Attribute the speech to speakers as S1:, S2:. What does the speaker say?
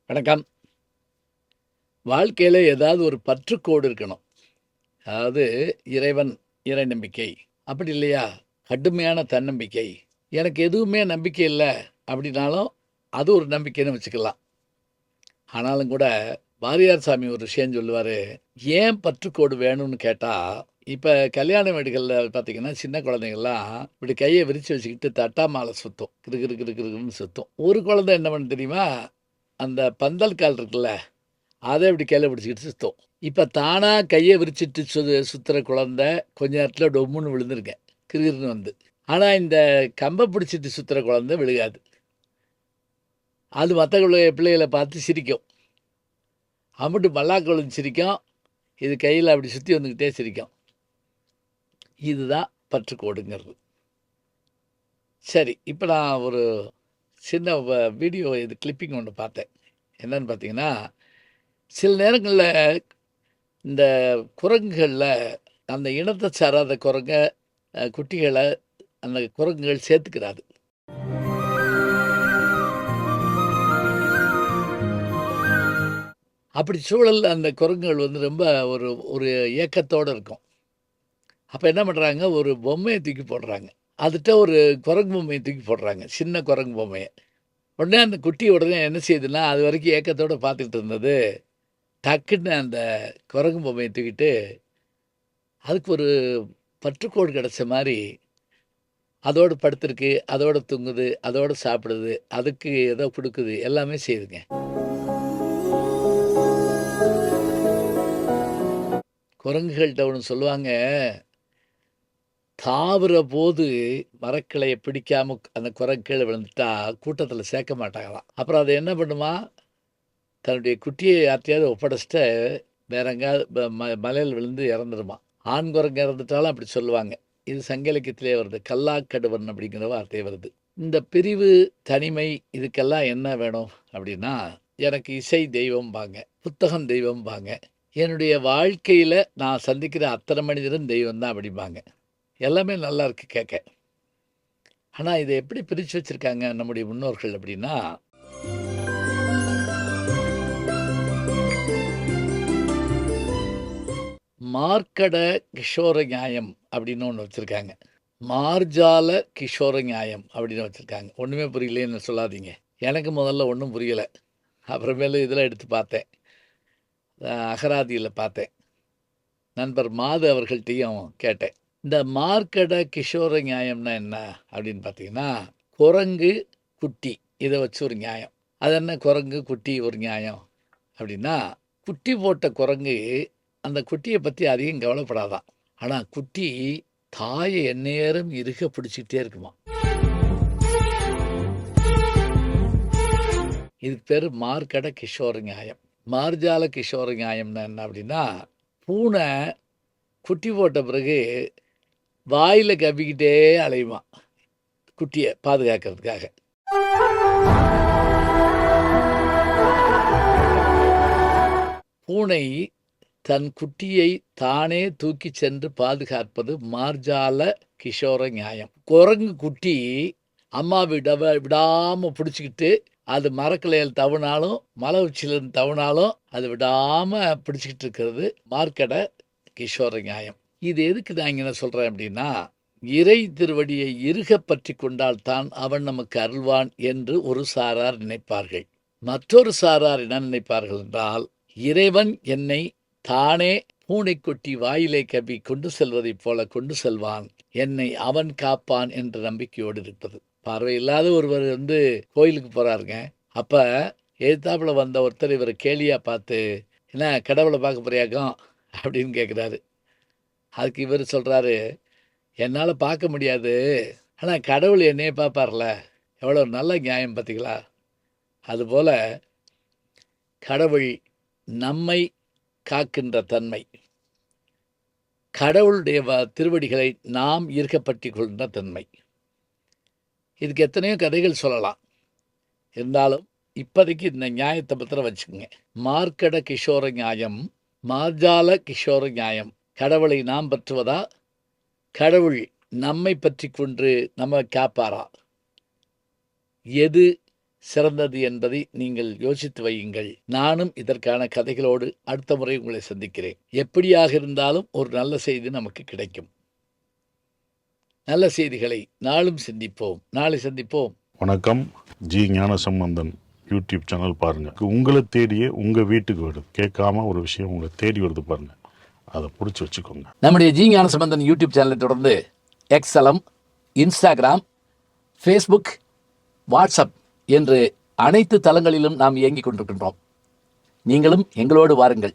S1: வணக்கம். வாழ்க்கையில ஏதாவது ஒரு பற்றுக்கோடு இருக்கணும். அதாவது இறைவன், இறை நம்பிக்கை. அப்படி இல்லையா, கடுமையான தன்னம்பிக்கை. எனக்கு எதுவுமே நம்பிக்கை இல்ல அப்படின்னாலும், அது ஒரு நம்பிக்கைன்னு வச்சுக்கலாம். ஆனாலும் கூட வாரியார் சாமி ஒரு விஷயம் சொல்லுவாரு. ஏன் பற்றுக்கோடு வேணும்னு கேட்டா, இப்ப கல்யாண வீடுகள்ல பார்த்தீங்கன்னா, சின்ன குழந்தைங்கலாம் இப்படி கைய விரிச்சு வச்சுக்கிட்டு தட்டாமால சுத்தும். கிறு கிறு கிறு கிறுன்னு சுத்தும். ஒரு குழந்தை என்ன பண்ணும் தெரியுமா? அந்த பந்தல் கால் இருக்குல்ல, அத இப்படி கையில பிடிச்சுக்கிட்டு சுத்தும். இப்ப தானா கைய விரிச்சுட்டு சுத்துற குழந்தை, கொஞ்ச நேரத்தில டொம்முன்னு விழுந்துருங்க. கிறுகிறுன்னு வந்து. ஆனா, இந்த கம்ப பிடிச்சிட்டு சுத்துற குழந்தை விழுகாது. அது மத்த பிள்ளைகள பார்த்து சிரிக்கும். அம்புட்டு மல்லாக்க விழுந்து சிரிக்கும். இது கையில அப்படி சுத்தி வந்துகிட்டே சிரிக்கும். இதுதான் பற்றுக்கோடுங்கிறது. சரி, இப்ப நான் ஒரு சின்ன வீடியோ கிளிப்பிங் ஒண்ணு பார்த்தேன். என்னன்னு பார்த்தீங்கன்னா, சில நேரங்கள்ல இந்த குரங்குகள்ல அந்த இனத்த சாராத குரங்க, குட்டிகள அந்த குரங்குகள் சேர்த்துக்கிறாது. அப்படி சூழல்ல அந்த குரங்குகள் வந்து ரொம்ப ஒரு ஒரு ஏக்கத்தோட இருக்கும். அப்ப என்ன பண்றாங்க, ஒரு பொம்மைய தூக்கி போடுறாங்க. அதுட்ட ஒரு குரங்கு பொம்மைய தூக்கி போடுறாங்க. சின்ன குரங்கு பொம்மைய. உடனே அந்த குட்டி உடனே என்ன செய்யுதுன்னா, அதுவரைக்கும் ஏக்கத்தோட பார்த்துக்கிட்டு இருந்தது, டக்குன்னு அந்த குரங்கு பொம்மைய தூக்கிட்டு, அதுக்கு ஒரு பற்றுக்கோடு கிடைச்ச மாரி, அதோட படுத்திருக்கு, அதோட தூங்குது, அதோட சாப்பிடுது, அதுக்கு ஏதோ குடுக்குது, எல்லாமே செய்யுதுங்க. குரங்குகள்ட்ட ஒண்ணு சொல்லுவாங்க, தாவுறபோது மரக்கிளைய பிடிக்காம அந்த குரங்கு கீழ விழுந்துட்டா, கூட்டத்தில சேர்க்க மாட்டாங்களாம். அப்புறம் அது என்ன பண்ணுமா, தன்னுடைய குட்டிய யார்ட்டயாவது ஒப்படைச்சுட்டு, வேற எங்கேயாவது மலையில விழுந்து இறந்துருமா. ஆண் குரங்கு இறந்துட்டாலும் அப்படி சொல்லுவாங்க. இது சங்க இலக்கியத்திலே வருது. கல்லாக்கடுவன் அப்படிங்கிற வார்த்தை வருது. இந்த பிரிவு, தனிமை இதுக்கெல்லாம் என்ன வேணும் அப்படின்னா, எனக்கு இசை தெய்வம்பாங்க. புத்தகம் தெய்வம்பாங்க. என்னுடைய வாழ்க்கையில நான் சந்திக்கிற அத்தனை மனிதரும் தெய்வம் தான் அப்படிம்பாங்க. எல்லாமே நல்லா இருக்கு கேட்க. ஆனா இத எப்படி பிரிச்சு வச்சிருக்காங்க நம்முடைய முன்னோர்கள் அப்படின்னா, மார்க்கட கிஷோர நியாயம் அப்படின்னு ஒண்ணு வச்சிருக்காங்க. மார்ஜால கிஷோர நியாயம் அப்படின்னு வச்சிருக்காங்க. ஒண்ணுமே புரியலையேன்னு சொல்லாதீங்க. எனக்கு முதல்ல ஒண்ணும் புரியல. அப்புறமேலு இதில எடுத்து பார்த்தேன். அகராதியில பார்த்தேன். நண்பர் மாது அவர்கள்ட்டயும் கேட்டேன். இந்த மார்க்கட கிஷோர நியாயம்னா என்ன அப்படின்னு பார்த்தீங்கன்னா, குரங்கு, குட்டி இத வச்சு ஒரு நியாயம். அது என்ன குரங்கு, குட்டி ஒரு நியாயம் அப்படின்னா, குட்டி போட்ட குரங்கு அந்த குட்டிய பத்தி அதிகம் கவலைப்படாதாம். ஆனா குட்டி தாய எந்நேரம் இறுக பிடிச்சுக்கிட்டே இருக்குமாம். இதுக்கு பேரு மார்க்கட கிஷோர நியாயம். மார்ஜால கிஷோர நியாயம்னா என்ன அப்படின்னா, பூனை குட்டி போட்ட பிறகு வாயில கவ்விக்கிட்டே அலையுமாம், குட்டிய பாதுகாக்கிறதுக்காக. பூனை தன் குட்டியை தானே தூக்கிச் சென்று பாதுகாப்பது மார்ஜால கிஷோர நியாயம். குரங்கு குட்டி அம்மா விடாம பிடிச்சுக்கிட்டு, அது மரக்கிளையில் தவுனாலும், மலை உச்சியிலிருந்து தவுனாலும், அது விடாம பிடிச்சுக்கிட்டு இருக்கிறது மார்க்கட கிஷோர நியாயம். இது எதுக்கு நான் இங்க சொல்றேன் அப்படின்னா, இறை திருவடியை இறுகப் பற்றிக் கொண்டால் தான் அவன் நமக்கு அருள்வான் என்று ஒரு சாரார் நினைப்பார்கள். மற்றொரு சாரார் என்ன நினைப்பார்கள் என்றால், இறைவன் என்னை தானே பூனைக்குட்டி வாயிலே கவ்வி கொண்டு செல்வதைப் போல கொண்டு செல்வான், என்னை அவன் காப்பான் என்ற நம்பிக்கையோடு இருப்பது. பார்வை இல்லாத ஒருவர் வந்து கோயிலுக்கு போறாருங்க. அப்ப எதிர்த்தாப்புல வந்த ஒருத்தர் இவர கேலியா பார்த்து, "என்ன கடவுள பார்க்க போறியாக்கும்?" அப்படின்னு கேட்குறாரு. அதுக்கு இவரு சொல்றாரு, "என்னால பார்க்க முடியாது. ஆனா கடவுள் என்னைய பார்ப்பார்ல. எவ்வளோ நல்ல நியாயம் பார்த்தீங்களா?" அதுபோல கடவுள் நம்மை காக்கின்ற தன்மை, கடவுளுடைய திருவடிகளை நாம் ஈர்க்கப்பற்றிக் கொள்கின்ற தன்மை. இதுக்கு எத்தனையோ கதைகள் சொல்லலாம். இருந்தாலும் இப்போதைக்கு இந்த நியாயத்தை பத்திரம் வச்சுக்கோங்க. மார்க்கட கிஷோர நியாயம், மார்ஜால கிஷோர நியாயம். கடவுளை நாம் பற்றுவதா, கடவுள் நம்மை பற்றி கொண்டு நம்ம காப்பாரா? எது சிறந்தது என்பதை நீங்கள் யோசித்து வையுங்கள். நானும் இதற்கான கதைகளோடு அடுத்த முறை உங்களை சந்திக்கிறேன். எப்படியாக இருந்தாலும் ஒரு நல்ல செய்தி நமக்கு கிடைக்கும். நல்ல செய்திகளை நாளும் சிந்திப்போம். நாளை சந்திப்போம்.
S2: வணக்கம். ஜி ஞானசம்பந்தன் யூடியூப் சேனல் பாருங்க. உங்களை தேடியே உங்க வீட்டுக்கு வருது. கேட்காம ஒரு விஷயம் உங்களை தேடி வருது பாருங்க, அதை பிடிச்சி வச்சுக்கோங்க.
S1: நம்முடைய ஜி ஞானசம்பந்தன் யூடியூப் சேனலை தொடர்ந்து எக்ஸலம், இன்ஸ்டாகிராம், ஃபேஸ்புக், வாட்ஸ்அப் என்று அனைத்து தளங்களிலும் நாம் இயங்கிக் கொண்டிருக்கின்றோம். நீங்களும் எங்களோடு வாருங்கள்.